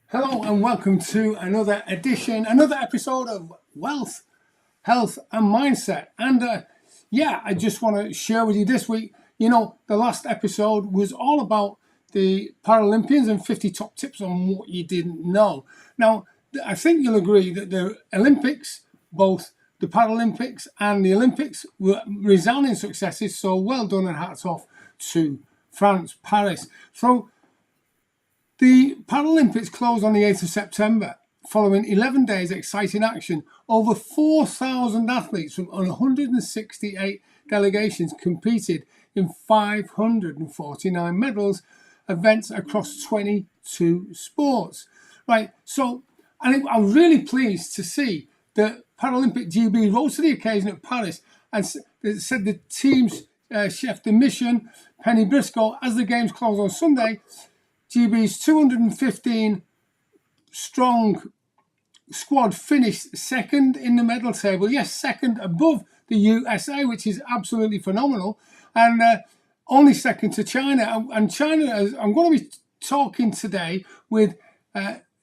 Hello and welcome to another episode of Wealth, Health and Mindset. And I just want to share with you this week, the last episode was all about the Paralympians and 50 top tips on what you didn't know. Now, I think you'll agree that the Olympics, both the Paralympics and the Olympics, were resounding successes. So well done and hats off to France, Paris. So the Paralympics closed on the 8th of September. Following 11 days of exciting action, over 4,000 athletes from 168 delegations competed in 549 medals events across 22 sports. Right, so I'm really pleased to see that Paralympic GB rose to the occasion at Paris and said the team's chef de mission, Penny Briscoe, as the games closed on Sunday, GB's 215 strong squad finished second in the medal table. Yes, second above the USA, which is absolutely phenomenal, and only second to China. And China, I'm going to be talking today with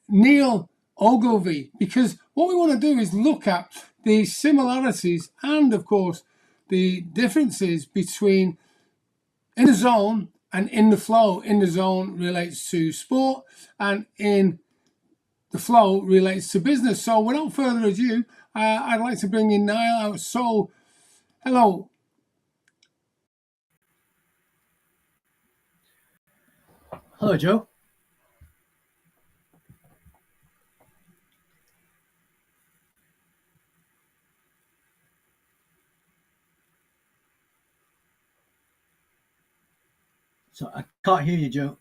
Niall Ogilvy, because what we want to do is look at the similarities and, of course, the differences between in a zone and in the flow, in the zone relates to sport, and in the flow relates to business. So without further ado, I'd like to bring in Niall. So, hello. Hello, Joe. So I can't hear you, Joe.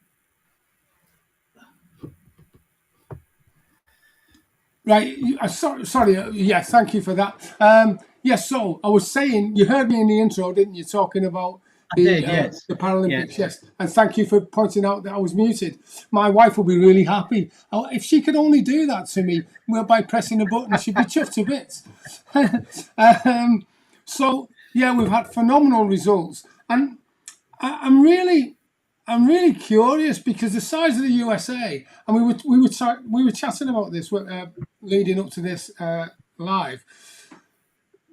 Right. Sorry. Yes. Thank you for that. Yes. So I was saying, you heard me in the intro, didn't you? Talking about I did, yes. the Paralympics. Yes. Yes. And thank you for pointing out that I was muted. My wife will be really happy. Oh, if she could only do that to me, well, by pressing a button, she'd be chuffed to bits. So yeah, we've had phenomenal results, and I'm really curious because the size of the USA, and we were chatting about this leading up to this live.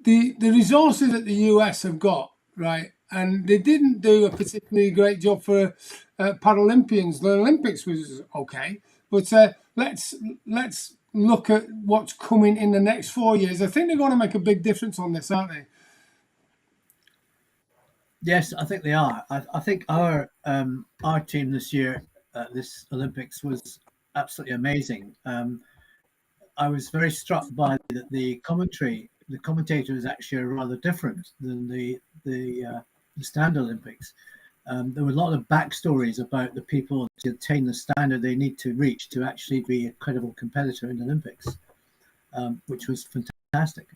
The resources that the US have got, right, and they didn't do a particularly great job for Paralympians. The Olympics was okay, but let's look at what's coming in the next 4 years. I think they're going to make a big difference on this, aren't they? Yes, I think they are. I think our team this year at this Olympics was absolutely amazing. I was very struck by the commentary. The commentators actually are rather different than the standard Olympics. There were a lot of backstories about the people to attain the standard they need to reach to actually be a credible competitor in the Olympics, which was fantastic.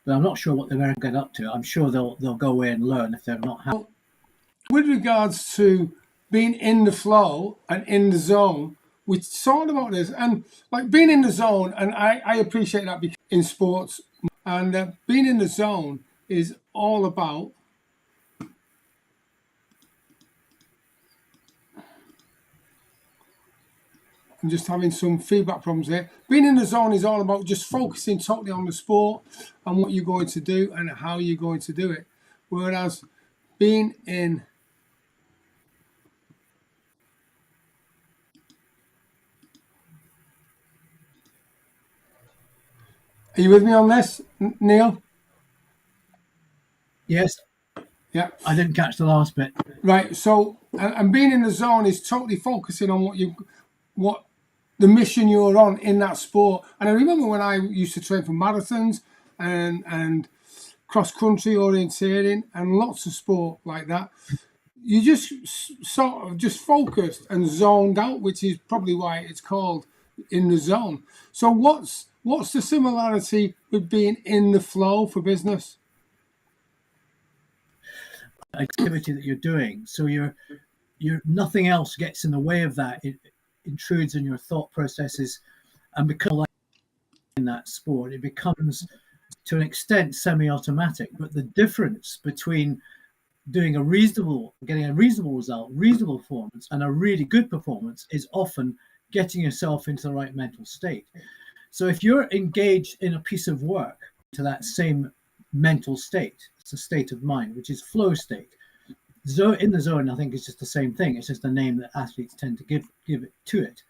But I'm not sure what they're going to get up to. I'm sure they'll go away and learn if they're not happy. With regards to being in the flow and in the zone, we talked about this, and like being in the zone, and I appreciate that because in sports, and being in the zone is all about I'm just having some feedback problems here. Being in the zone is all about just focusing totally on the sport and what you're going to do and how you're going to do it. Whereas being in Are you with me on this, Neil? Yes, Yeah. I didn't catch the last bit. Right. So, and being in the zone is totally focusing on what the mission you're on in that sport. And I remember when I used to train for marathons and cross country orienteering and lots of sport like that. You just sort of just focused and zoned out, which is probably why it's called in the zone. So what's the similarity with being in the flow for business? Activity that you're doing, so you're nothing else gets in the way of that. It intrudes in your thought processes, and because in that sport it becomes to an extent semi-automatic. But the difference between getting a reasonable result, reasonable performance, and a really good performance is often getting yourself into the right mental state. So if you're engaged in a piece of work to that same mental state, it's a state of mind, which is flow state. In the zone, I think it's just the same thing. It's just the name that athletes tend to give it to it.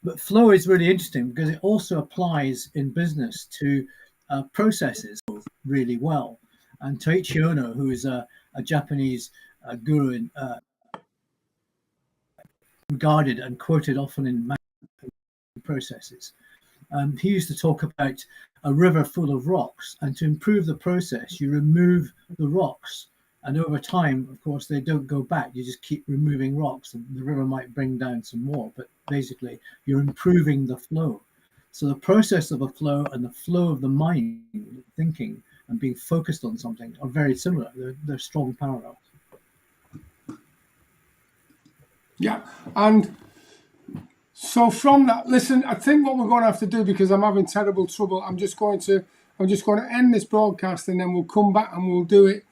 But flow is really interesting because it also applies in business to processes really well. And Taiichi Ono, who is a Japanese guru in, regarded and quoted often in processes, he used to talk about a river full of rocks, and to improve the process, you remove the rocks. And over time, of course, they don't go back. You just keep removing rocks, and the river might bring down some more. But basically, you're improving the flow. So the process of a flow and the flow of the mind, thinking and being focused on something, are very similar. They're strong parallels. Yeah, and so from that, listen, I think what we're going to have to do, because I'm having terrible trouble, I'm just going to end this broadcast, and then we'll come back and we'll do it.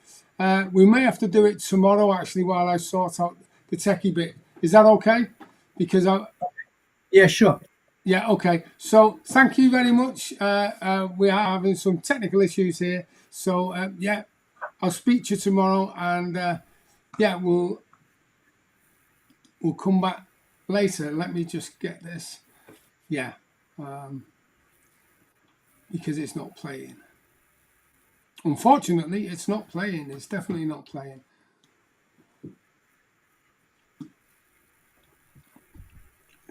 We may have to do it tomorrow, actually, while I sort out the techie bit. Is that okay? Because Yeah, sure. Yeah, okay. So thank you very much. We are having some technical issues here. So, yeah, I'll speak to you tomorrow. And yeah, we'll come back later. Let me just get this. Yeah, because it's not playing. Unfortunately, it's not playing. It's definitely not playing.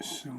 So